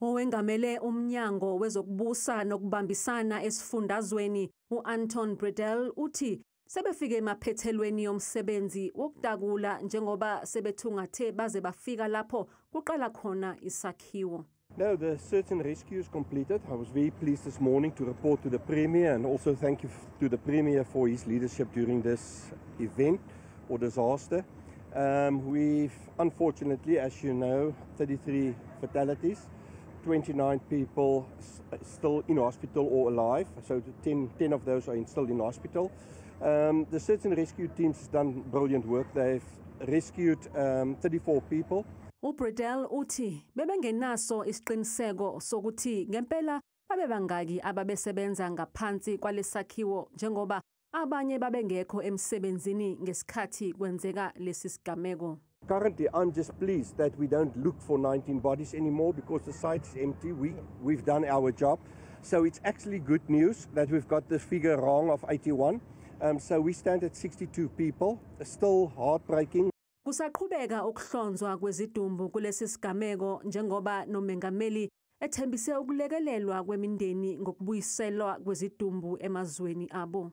Owengamele umnyango wezokubusa nokubambisana esifundazweni uAnton Bredell uthi sebefike emaphethelweni yomsebenzi wokudakula njengoba sebethungathe baze bafika lapho kuqala khona isakhiwo. No, the search and rescue is completed. I was very pleased this morning to report to the Premier and also thank you to the Premier for his leadership during this event or disaster. We've unfortunately, as you know, 33 fatalities, 29 people still in hospital or alive, so 10 of those are still in hospital. The search and rescue teams have done brilliant work. They've rescued 34 people. uBredell uthi bebengenaso isiqiniseko sokuthi ngempela babebangaki ababesebenza ngaphansi kwalesakhiwo njengoba abanye babengekho emsebenzini ngesikhathi kwenzeka lesi sigameko. Currently, I'm just pleased that we don't look for 19 bodies anymore because the site is empty. We've done our job. So it's actually good news that we've got the figure wrong of 81. So we stand at 62 people, still heartbreaking. Kusaqhubeka ukuhlonzwa kwezidumbu kulesi sigameko njengoba nomengameli ethembise ukulekelelwa kwemindeni ngokubuyiselwa kwezidumbu emazweni abo.